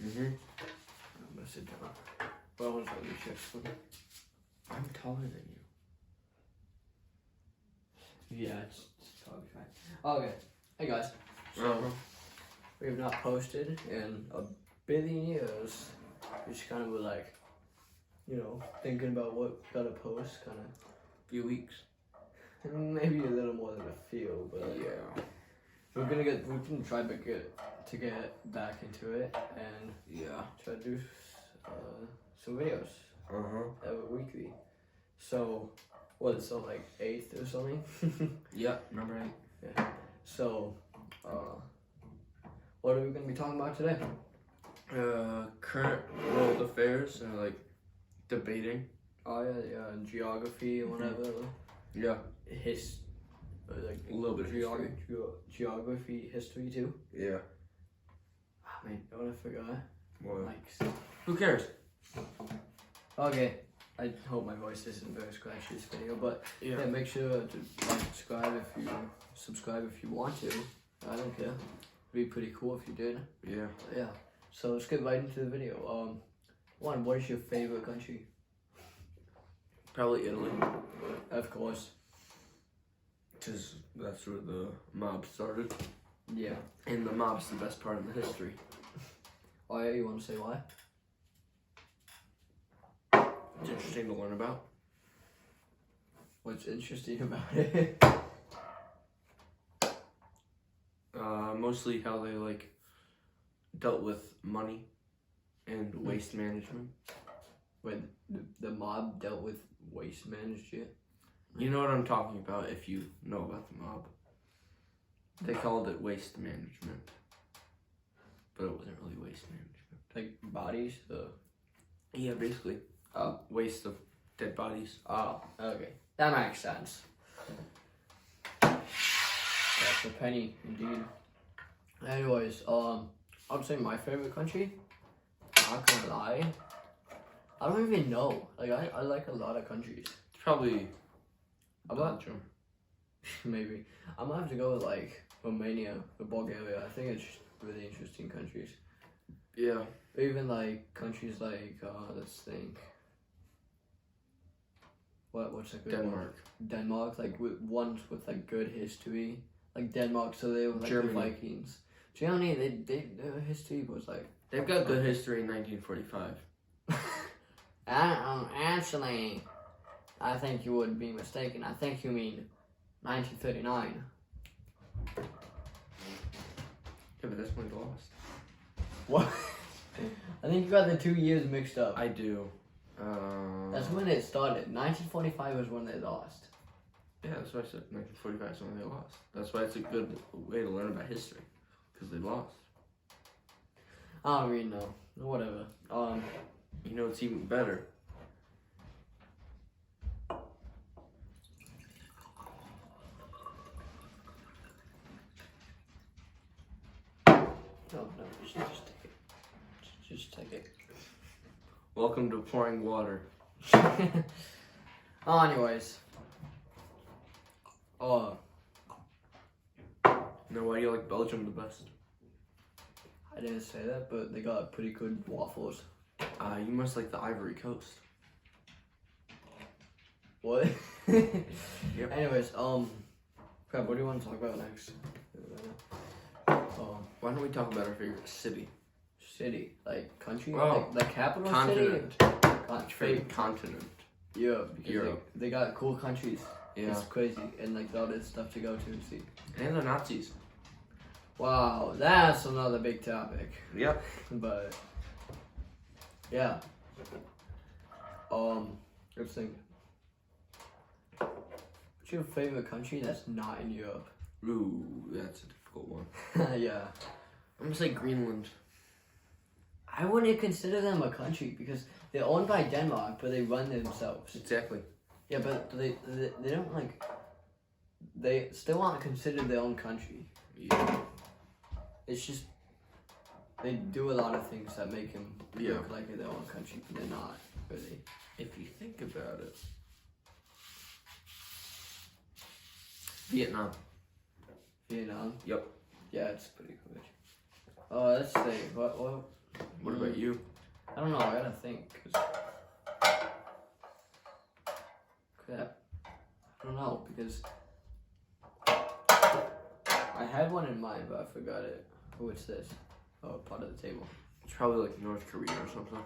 I'm gonna sit down. But I want to really check something. I'm taller than you. Yeah, it's probably fine. Okay. Hey guys. So, we have not posted in a billion years. We just kind of were like, you know, thinking about what we gotta post, kind of. Few weeks. Maybe a little more than a few, but Yeah. we're gonna try to get back into it and Yeah. try to do some videos weekly. So, what? So like 8th or something. Yep. Number 8. Yeah. So, what are we gonna be talking about today? Current world affairs and like debating. Oh yeah, geography and whatever. Yeah. Like A little bit of history. geography, history too. Yeah. I mean, you know what I forgot? Well, Like, who cares? okay. I hope my voice isn't very scratchy this video, but Yeah. yeah, make sure to subscribe if you want to. I don't care. It'd be pretty cool if you did. Yeah. But yeah. So let's get right into the video. One, what is your favorite country? Probably Italy. Of course. Because that's where the mob started. Yeah. And the mob's the best part of the history. Oh yeah, you want to say why? It's interesting to learn about. What's interesting about it? Mostly how they like dealt with money and waste management. When the mob dealt with waste management. You know what I'm talking about if you know about the mob. They called it waste management. But it wasn't really waste management. Like bodies? Yeah, basically. Waste of dead bodies. Oh, okay. That makes sense. That's a penny, indeed. Anyways, I'd say my favorite country. Not gonna lie. I don't even know. Like, I like a lot of countries. It's probably I'm not, Belgium. maybe. I'm gonna have to go with, like, Romania or Bulgaria. I think it's really interesting countries. Yeah. Or even, like, countries like, let's think. What's a good one? Denmark. Denmark, like ones with like good history, like Denmark. So they were like Germany. the Vikings. Germany, their history was like. They've got good history in 1945. Actually, I think you would be mistaken. I think you mean 1939. Yeah, but that's when they lost. What? I think you got the 2 years mixed up. I do. That's when it started. 1945 was when they lost. Yeah, that's why I said 1945 is when they lost. That's why it's a good way to learn about history. Because they lost. I don't really know. Whatever. You know, it's even better. No, just take it. Just take it. Welcome to pouring water. Anyways. Now, why do you like Belgium the best? I didn't say that, but they got pretty good waffles. You must like the Ivory Coast. What? Yep. Anyways, crap, what do you want to talk about next? Why don't we talk about our favorite city? City, like country, Oh, like the capital continent. city. Favorite continent. Yeah, because Europe. they got cool countries. Yeah. It's crazy, and like all this stuff to go to and see. And the Nazis. Wow, that's another big topic. Yep. But yeah. Let's think. What's your favorite country that's not in Europe? Ooh, that's a difficult one. Yeah. I'm gonna say Greenland. I wouldn't consider them a country because they're owned by Denmark, but they run themselves. Exactly. Yeah, but they don't like. They still aren't considered their own country. Yeah. It's just they do a lot of things that make them Yeah. look like their own country, but they're not really. If you think about it. Vietnam. Vietnam. Yep. Yeah, it's pretty cool. Let's see. What What about you? I don't know. I gotta think. Crap. I don't know because I had one in mind, but I forgot it. Oh, what's this? Oh, part of the table. It's probably like North Korea or something.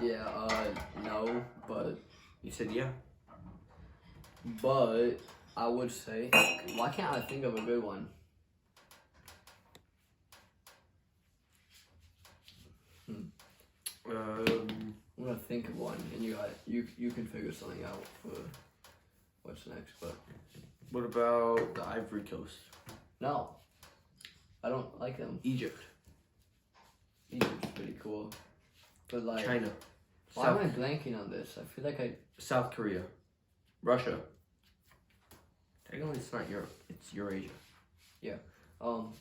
Yeah. No, but You said yeah. I would say, why can't I think of a good one? I'm gonna think of one, and you can figure something out for what's next. But What about the Ivory Coast? no, I don't like them. Egypt. Egypt's pretty cool, but like, China. why am I blanking on this? I feel like South Korea. Russia. Technically, it's not Europe. It's Eurasia.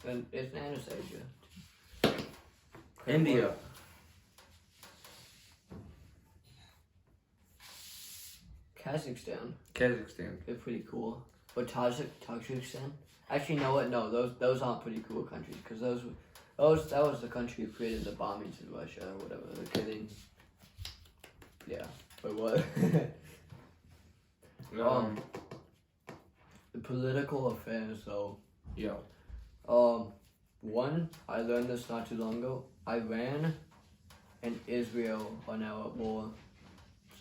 and it's Anastasia. India. Kazakhstan. Kazakhstan. They're pretty cool. But Tajikistan? Actually, you know what? No, those aren't pretty cool countries because that was the country who created the bombings in Russia or whatever. They're kidding. Yeah. Wait, what? The political affairs though. Yeah. One, I learned this not too long ago. Iran and Israel are now at war.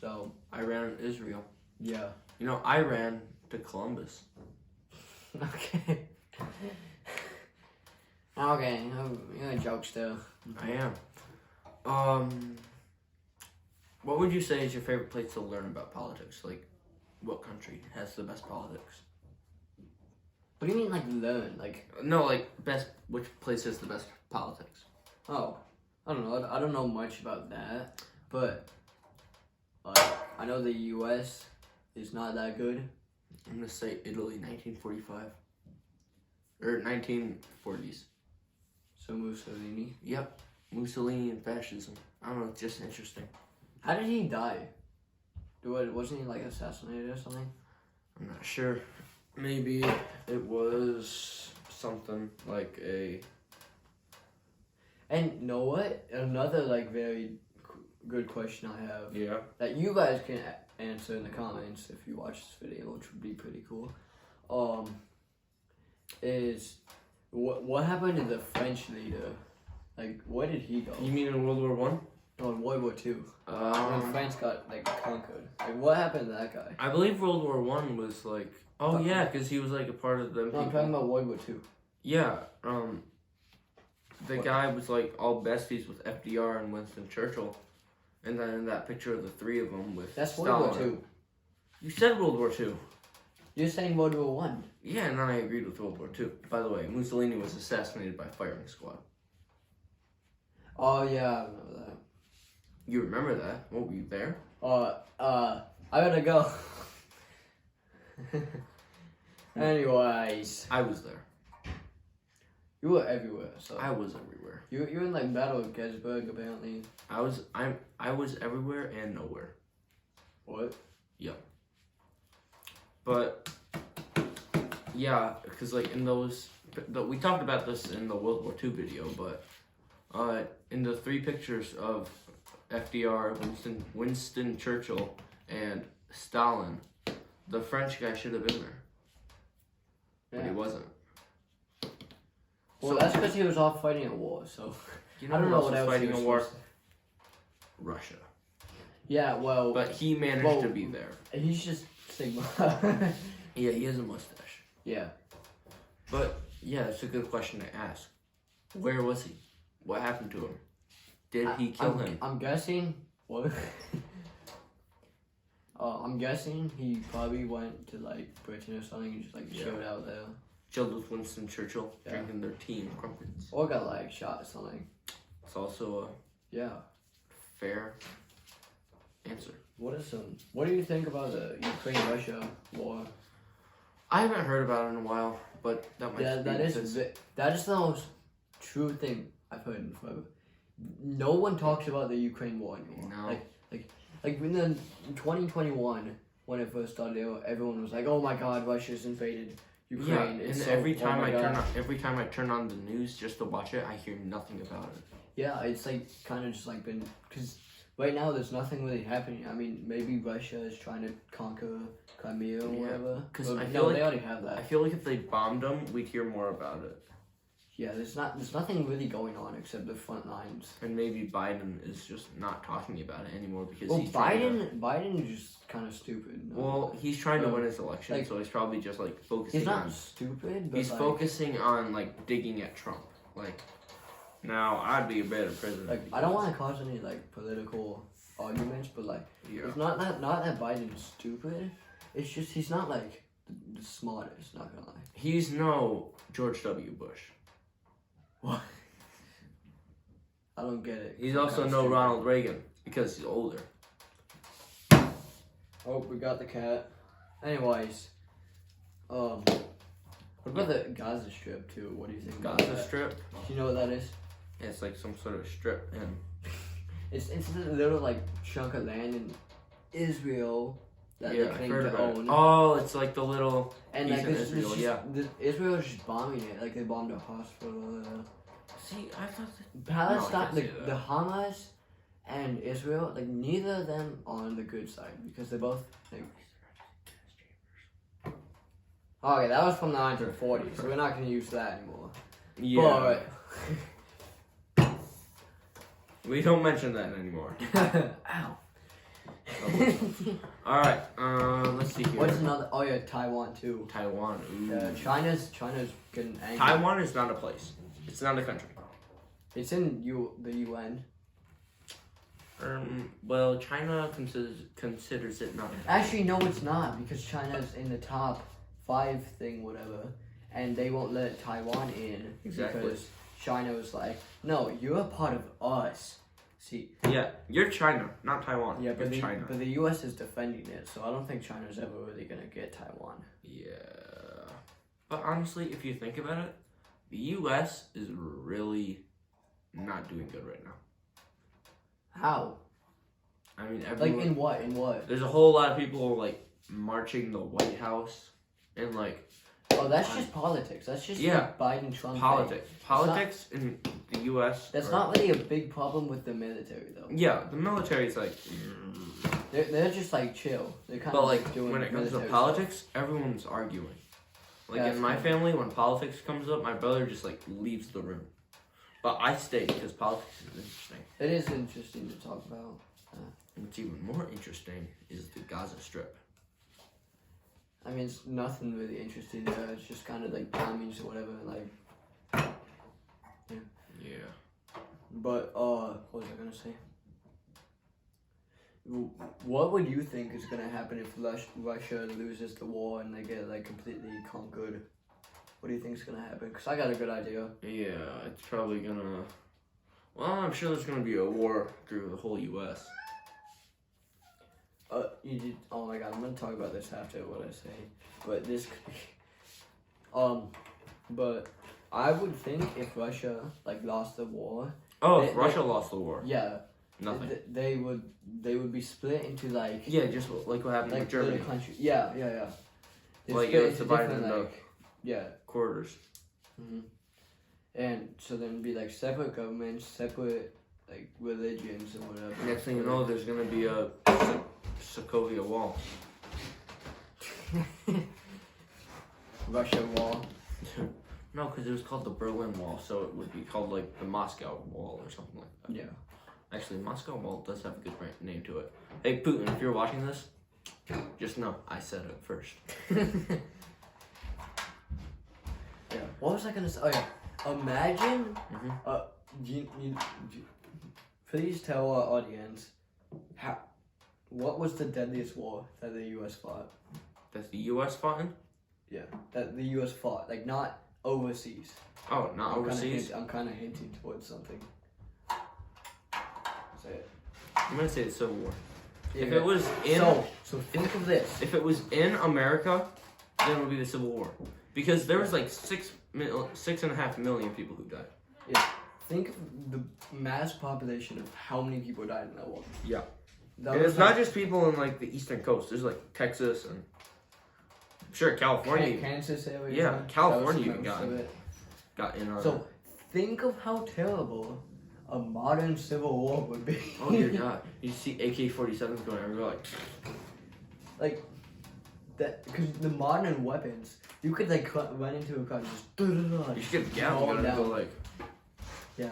So Iran and Israel. yeah. You know, I ran to Columbus. Okay. Okay, you're a jokester. I am. What would you say is your favorite place to learn about politics? Like, what country has the best politics? What do you mean, like, learn? Like, No, like, which place has the best politics? oh, I don't know. I don't know much about that. But, like, I know the U.S. is not that good. I'm gonna say Italy, 1945. Or 1940s. So Mussolini. Yep. Mussolini and fascism. I don't know, it's just interesting. How did he die? Wasn't he, like, assassinated or something? I'm not sure. Maybe it was something like a... And you know what? Another, like, very good question I have. Yeah. That you guys can answer in the comments if you watch this video, which would be pretty cool. Is what happened to the French leader? Like, where did he go? You mean in World War One? Oh, in World War II. When France got like conquered. Like, what happened to that guy? I believe World War One was like... Oh, yeah, because he was like a part of them No, I'm people. talking about World War II. Yeah, the guy was like all besties with FDR and Winston Churchill. And then in that picture of the three of them with That's Stalin. World War II. You said World War II. You're saying World War One. Yeah, and then I agreed with World War II. By the way, Mussolini was assassinated by firing squad. Oh yeah, I remember that. You remember that? What, were you there? I gotta go. Anyways, I was there. you were everywhere. So I was everywhere. you were in like Battle of Gettysburg apparently. I was everywhere and nowhere. What? But yeah, because like in we talked about this in the World War II video, but in the three pictures of FDR, Winston Churchill, and Stalin, the French guy should have been there, but he wasn't. Well, that's because he was off fighting a war. So You I don't know who what else else was he fighting was a war? supposed Russia. Yeah, well, But he managed to be there. he's just Sigma. Yeah, he has a mustache. Yeah. But yeah, it's a good question to ask. Where was he? What happened to him? Did he kill him? I'm guessing. What? I'm guessing he probably went to like Britain or something and just like chilled out there. Chilled with Winston Churchill, Yeah. drinking their tea and crumpets. Or got like shot or something. It's also Yeah. a fair answer. What do you think about the Ukraine-Russia war? I haven't heard about it in a while, but that might Yeah, be that is because- that is the most true thing I've heard in forever. No one talks about the Ukraine war anymore. No. Like in 2021 when it first started, everyone was like, "Oh my God, Russia's invaded Ukraine. Yeah, It's and so, every time I turn on the news just to watch it, I hear nothing about it. Yeah, it's like kind of just like been because right now there's nothing really happening. I mean, maybe Russia is trying to conquer Crimea or Yeah, whatever. 'cause But I no, feel like- they already have I that. feel like if they bombed them, we'd hear more about it. Yeah, there's nothing really going on except the front lines. And maybe Biden is just not talking about it anymore because Well, he's trying to, Biden is just kind of stupid. No? well, he's trying to No. win his election, Like, so he's probably just like focusing he's not on. stupid, but He's like, focusing on like digging at Trump. Like, now I'd be a better president. like I don't want to cause any like political arguments, but like Yeah. it's not that Biden's stupid. It's just he's not like the smartest. Not gonna lie. He's no George W. Bush. What? I don't get it. He's I'm also kinda no stupid. Ronald Reagan because he's older. Oh, we got the cat. Anyways, what about the Gaza Strip too? What do you think about Gaza that? Strip. Do you know what that is? It's like some sort of strip, and It's a little like chunk of land in Israel that yeah, they I've claim heard to about it. own. Oh, it's like the little. And piece like in this, Israel, just, yeah. Israel is just bombing it. Like they bombed a hospital. See, I thought that. Palestine, No, I can't say the Hamas and Israel, like neither of them are on the good side because they both. Like, okay, that was from the 1940s, so we're not gonna use that anymore. Yeah. We don't mention that anymore. But, ow. All right. Let's see here. What's another? Oh yeah, Taiwan too. Taiwan. Ooh. China's getting angry. Taiwan is not a place. It's not a country. It's in the UN. Well, China considers it not. Actually, no, it's not because China's in the top 5 thing, whatever, and they won't let Taiwan in Exactly. because China was like, "No, you're a part of us." See, Yeah, you're China, not Taiwan. yeah, but you're China. but the U.S. is defending it, so I don't think China's ever really gonna get Taiwan. Yeah. But honestly, if you think about it, the U.S. is really not doing good right now. How? I mean, everyone. Like in what? In what? There's a whole lot of people like marching the White House and like Oh, that's just politics. That's just Yeah. the Biden Trump politics. thing. Politics in the U.S. That's are- not really a big problem with the military though. Yeah, the military is like. They're just like chill. They're kind But of like doing when it comes to military politics, everyone's arguing. Like Yeah, in my it's family, when politics comes up, my brother just like leaves the room. But I stay because politics is interesting. stuff. It is interesting to talk about. And what's even more interesting is the Gaza Strip. I mean, it's nothing really interesting there. It's just kind of like bombings or whatever. Like, Yeah. but what was I gonna say? What would you think is gonna happen if Russia loses the war and they get like completely conquered? What do you think is gonna happen? Cause I got a good idea. Yeah, it's probably gonna. Well, I'm sure there's gonna be a war through the whole U.S. You did. Oh my god, I'm gonna talk about this after what I say. But this, but I would think if Russia like lost the war, Oh, They- if Russia lost the war, yeah, nothing. they would be split into like Yeah, just like what happened like with Germany. little country. Yeah. They Like, split it was into divided different, into- like, yeah. Quarters. And so then it'd be like separate governments, separate like religions and whatever. Next thing you know, there's gonna be a Sokovia Wall. Russia wall. No, because it was called the Berlin Wall, so it would be called like the Moscow Wall or something like that. Yeah. Actually, Moscow Wall does have a good name to it. Hey, Putin, if you're watching this, just know I said it first. Yeah. What was I gonna say? Oh yeah. Imagine. Mhm. You, please tell our audience what was the deadliest war that the U.S. fought? That's the U.S. fought in? Yeah. That the U.S. fought, like not overseas. Oh, not overseas? I'm kind of hinting towards something. Say it. I'm gonna say the Civil War. Yeah, If it was in, so think of this. if it was in America, then it would be the Civil War, because there was like 6.5 million people who died. Think of the mass population of how many people died in that war. Yeah. That And was it's not just people in like the eastern coast. There's like Texas and Sure, California Kansas area. Yeah, California That was even most of it. got in on. So think of how terrible a modern civil war would be. Oh dear God! You see AK-47s going everywhere, Like that, because the modern weapons, you could like run into a car and just. you should get gas All gun and go down. like. Yeah.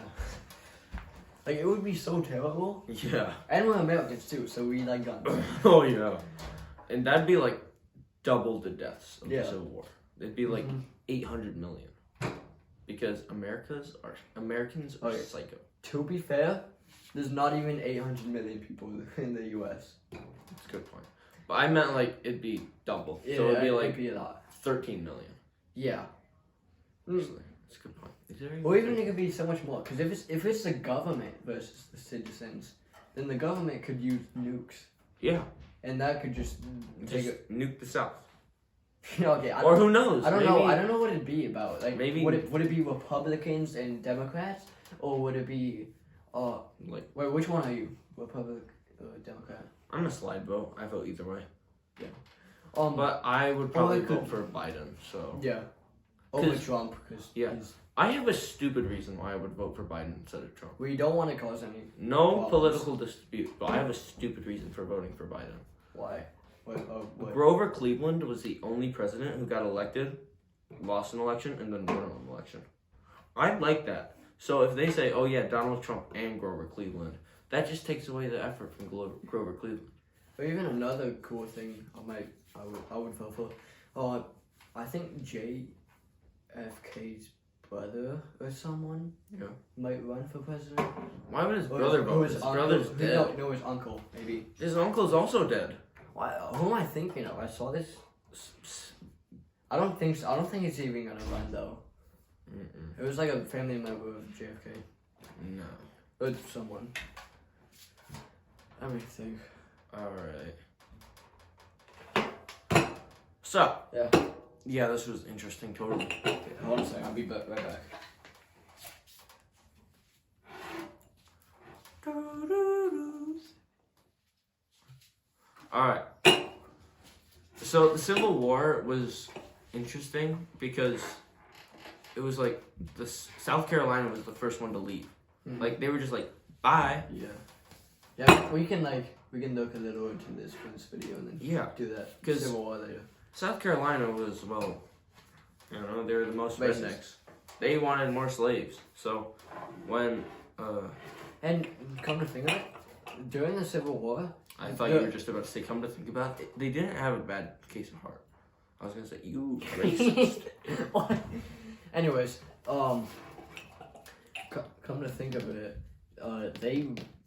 Like it would be so terrible. Yeah. And we're Americans too, so we like guns. Oh yeah. And that'd be like double the deaths of Yeah. the Civil War. It'd be like Mhm. 800 million. Because Americans are Okay. psycho. To be fair, there's not even 800 million people in the U.S. That's a good point. But I meant like it'd be double. Yeah, So it'd be it'd like be a lot. 13 million. Yeah. Actually, that's a good point. Is there any- Or even it could be so much more. Because if it's the government versus the citizens, then the government could use nukes, Yeah. and that could just take Just it. nuke the South. Okay, Or who knows? I don't maybe, know. I don't know what it'd be about. Like, Maybe- would it be Republicans and Democrats, or would it be Like, wait, which one are you? Republic or Democrat? I'm a slide vote. I vote either way. But But I would probably I could- vote for Biden. So yeah, over 'Cause- Trump because yeah. I have a stupid reason why I would vote for Biden instead of Trump. we don't want to cause any. No Problems. political dispute, but I have a stupid reason for voting for Biden. Why? What? Grover Cleveland was the only president who got elected, lost an election, and then won an election. I like that. So if they say, oh yeah, Donald Trump and Grover Cleveland, that just takes away the effort from Grover Cleveland. Or even another cool thing I would vote for. I think JFK's brother or someone Yeah. might run for president. Why would his Or brother or vote? his His uncle- brother's who- dead. No, his uncle maybe. His uncle's also dead. Who am I thinking of? I saw this. I don't think so. I don't think it's even gonna run though. Mm-mm. It was like a family member of JFK No. or someone. Let me think. Alright. So. Yeah. Yeah, this was interesting, totally. Okay, hold on a second. I'll be right back. Alright. So the Civil War was interesting because it was like South Carolina was the first one to leave. Mhm. Like they were just like, bye. Yeah. Yeah, we can look a little into this for this video and then Yeah. do that. 'Cause- Civil War later. South Carolina was, well, you know, they were the most Racist. rednecks. They wanted more slaves. So when And come to think of it, during the Civil War, I thought you were just about to say, come to think about it, they didn't have a bad case of heart. I was gonna say, you racist. What? Anyways, come to think of it,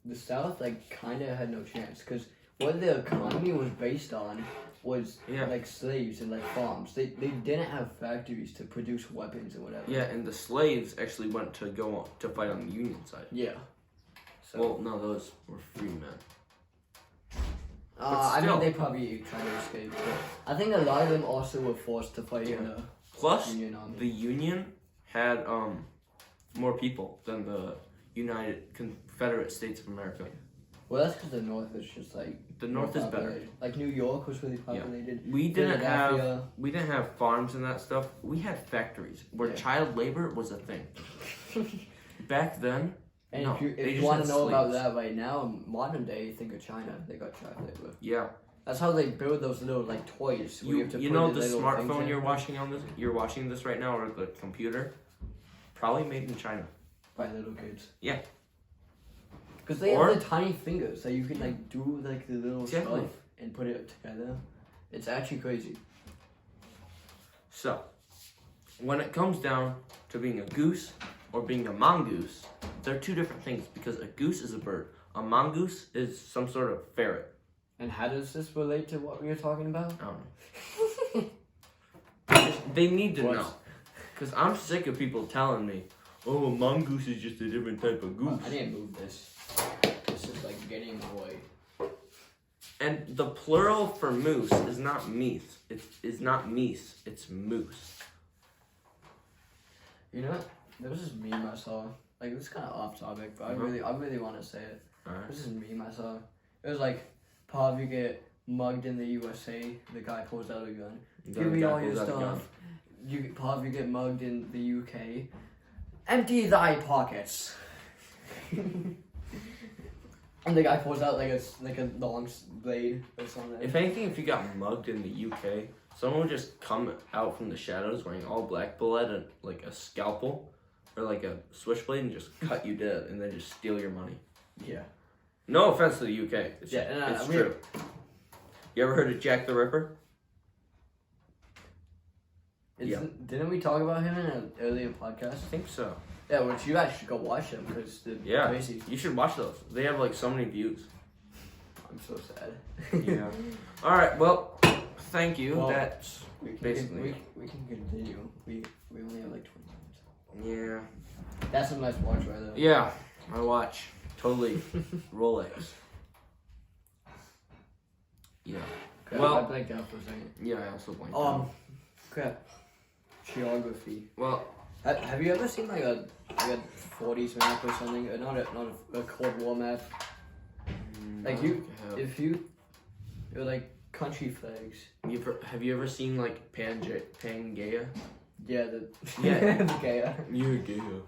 the South like kind of had no chance because what the economy was based on was Yeah. like slaves and like farms. They didn't have factories to produce weapons and whatever. Yeah, and the slaves actually went to go on, to fight on the Union side. Yeah. So Well, no, those were free men. I mean still. they probably tried to escape. But I think a lot of them also were forced to fight in the Plus, Union Army. the Union had more people than the United Confederate States of America. Well, that's because the North is just like The North is better. populated. Like New York was really populated. We didn't have Philadelphia. farms and that stuff. We had factories where Yeah. child labor was a thing. Back then, And no, if you they just want had to know about slaves. that right now, modern day, think of China. They got child labor. Yeah. That's how they build those little like toys. Where you have to You put know the the little things smartphone in. you're watching this right now, or the computer, probably made in China. By little kids. Yeah. Because they Or- have the tiny fingers that you can like do like the little Exactly. stuff and put it together. It's actually crazy. So, when it comes down to being a goose or being a mongoose, they're two different things because a goose is a bird. A mongoose is some sort of ferret. And how does this relate to what we were talking about? I don't know. They need to What? know. Because I'm sick of people telling me, oh, a mongoose is just a different type of goose. I didn't move this. This is like getting in the way. And the plural for moose is not meese. It's not meese. It's moose. You know what? There was this meme I saw. Like it was kind of off topic, but Uh-huh. I really want to say it. Alright. This is a meme I saw. It was like, probably get mugged in the USA. The guy pulls out a gun. Then Give the me guy all your pulls out a gun. stuff. You get mugged in the UK. Empty thy pockets. And the guy pulls out like a long blade or something. If anything, if you got mugged in the UK, someone would just come out from the shadows wearing all black, pull out like a scalpel or like a switchblade and just cut you dead, and then just steal your money. Yeah. No offense to the UK. It's, it's true. You ever heard of Jack the Ripper? Didn't we talk about him in an earlier podcast? I think so. Yeah, which you guys should go watch them because they're crazy. You should watch those. They have like so many views. I'm so sad. Yeah. All right. Well, thank you. Well, That's we can basically. we can continue. We only have like 20 minutes. Yeah. That's a nice watch right there. Yeah. My watch. Totally. Rolex. Yeah. Crap, Well- I blanked out for a second. Yeah. I also blanked. Crap. Geography. Well. Have you ever seen like a 40s map or something? Not a Cold War map. Like if you, they're like country flags. Have you ever seen like Pangaea? Yeah, the Yeah. the Gaia. Pangea.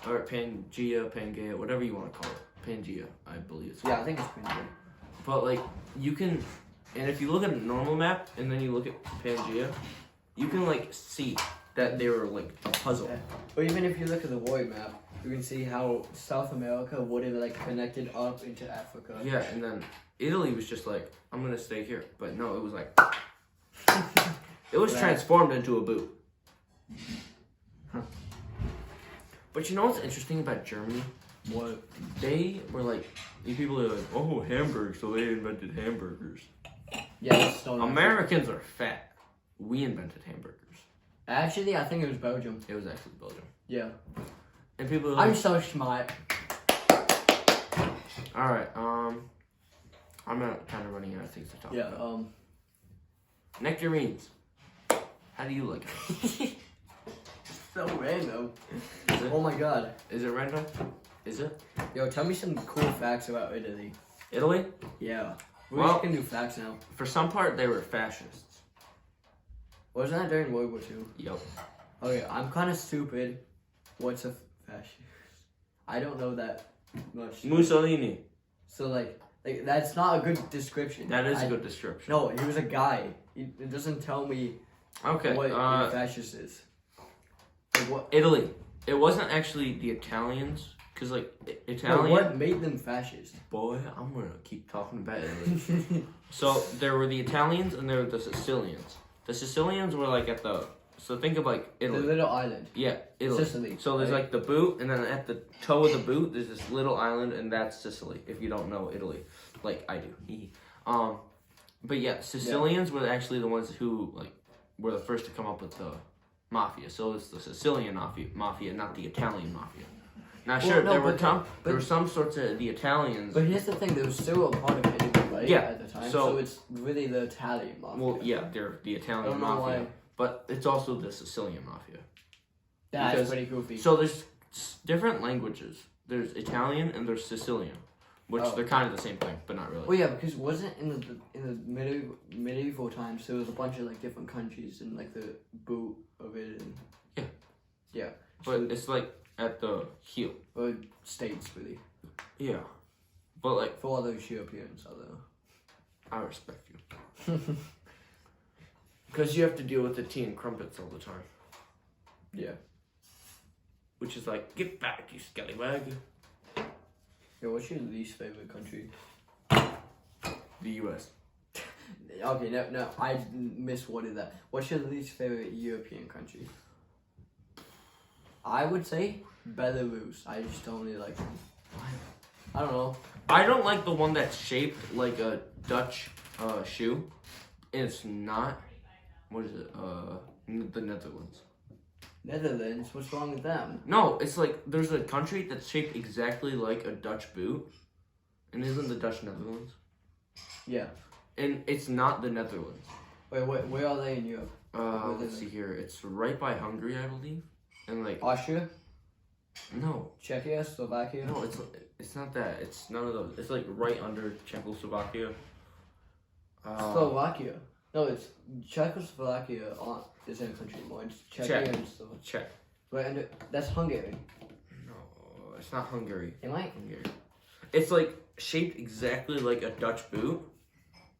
Or Pangea, whatever you want to call it. Pangea, I believe it's called. Yeah, I think it's pretty good. But like you can, and if you look at a normal map and then you look at Pangea, you can like see that they were like a puzzle. Yeah. But even if you look at the void map, you can see how South America would have like connected up into Africa. Yeah, and then Italy was just like, I'm gonna stay here. But no, it was like, it was transformed into a boot. Huh. But you know what's interesting about Germany? What? They were like, these people are like, oh, hamburgers, so they invented hamburgers. Yeah, that's so Americans are fat. We invented hamburgers. Actually, I think it was Belgium. It was actually Belgium. Yeah. And people are I'm like, so smart. alright, I'm kind of running out of things to talk about. Nectarines. How do you like it? So random. Is it? Oh my god. Is it random? Is it? Yo, tell me some cool facts about Italy. Italy? Yeah. We Well- can do facts now. For some part, they were fascists. Wasn't that during World War II? Yup. Okay, I'm kind of stupid. What's a fascist? I don't know that much. Mussolini. So like that's not a good description. That is a good description. No, he was a guy. It doesn't tell me Okay. what a fascist is. Like what? Italy. It wasn't actually the Italians, because like Italian. No, what made them fascist? Boy, I'm gonna keep talking about Italy. So there were the Italians and there were the Sicilians. The Sicilians were like at the. So think of like The Italy. little island. Yeah, Italy. Sicily. So there's right? like the boot, and then at the toe of the boot, there's this little island, and that's Sicily. If you don't know Italy, like I do. But yeah, Sicilians were actually the ones who like were the first to come up with the mafia. So it's the Sicilian mafia, not the Italian mafia. Now, sure, no, there were some sorts of the Italians. But here's the thing: there was still a part of Italy, right? Yeah, At the time, so- so it's really the Italian mafia. Well, yeah, they're the I Italian don't know mafia, why. but it's also the Sicilian mafia. That's because- pretty goofy. So there's different languages. There's Italian and there's Sicilian, which Oh. they're kind of the same thing, but not really. Well, yeah, because wasn't in the medieval times there was a bunch of like different countries and like the boot of it and Yeah. yeah, But it's like at the heel. or states really Yeah. But like, for all those Europeans out there. I respect you. Because you have to deal with the tea and crumpets all the time. Yeah. Which is like, get back, you scallywag. Yeah, what's your least favorite country? The US. Okay, no, I misworded that. What's your least favorite European country? I would say Belarus. I just don't really like them. I don't know. I don't like the one that's shaped like a Dutch shoe. It's not. What is it? The Netherlands. Netherlands, what's wrong with them? No, it's like there's a country that's shaped exactly like a Dutch boot, and isn't the Dutch Netherlands? Yeah. And it's not the Netherlands. Wait, where are they in Europe? Let's see here. It's right by Hungary, I believe. And like, Austria? no, Czechia? Slovakia? no, it's not that. It's none of those. It's like right under Czechoslovakia. Slovakia. No, it's Czechoslovakia. Isn't a country anymore. It's Czechia and Slovakia. Czech. Right, and that's Hungary. No, it's not Hungary. Am I? Hungary. It's like shaped exactly like a Dutch boot,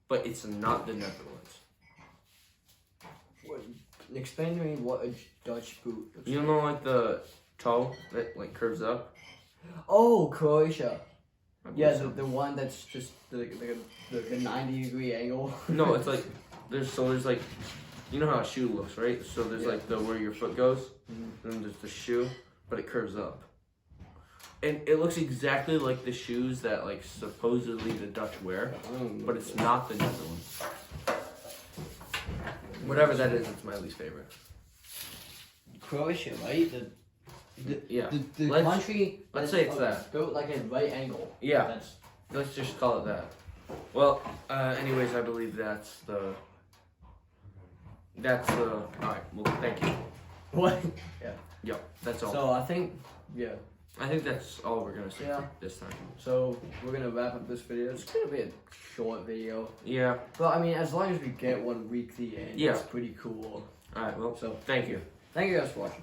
but it's not the Netherlands. What, explain to me what a Dutch boot looks You know, like the toe that like curves up. Oh, Croatia. I Yeah, believe the one that's just like a 90-degree angle. so. No, it's like there's like, you know how a shoe looks, right? So there's like the where your foot goes, then there's the shoe, but it curves up. And it looks exactly like the shoes that like supposedly the Dutch wear, but it's not the Netherlands. Whatever that is, it's my least favorite. Croatia, right? Yeah. The Let's- country. let's that's, say it's that. built like a right angle. Yeah. That's Let's just call it that. Well, anyways, I believe that's the. All right. Well, thank you. what? Yep, that's all. So I think I think that's all we're gonna say Yeah. this time. So we're gonna wrap up this video. It's gonna be a short video, Yeah. but I mean, as long as we get 1 weekly in, Yeah. it's pretty cool. All right. Well, So thank you. thank you guys for watching.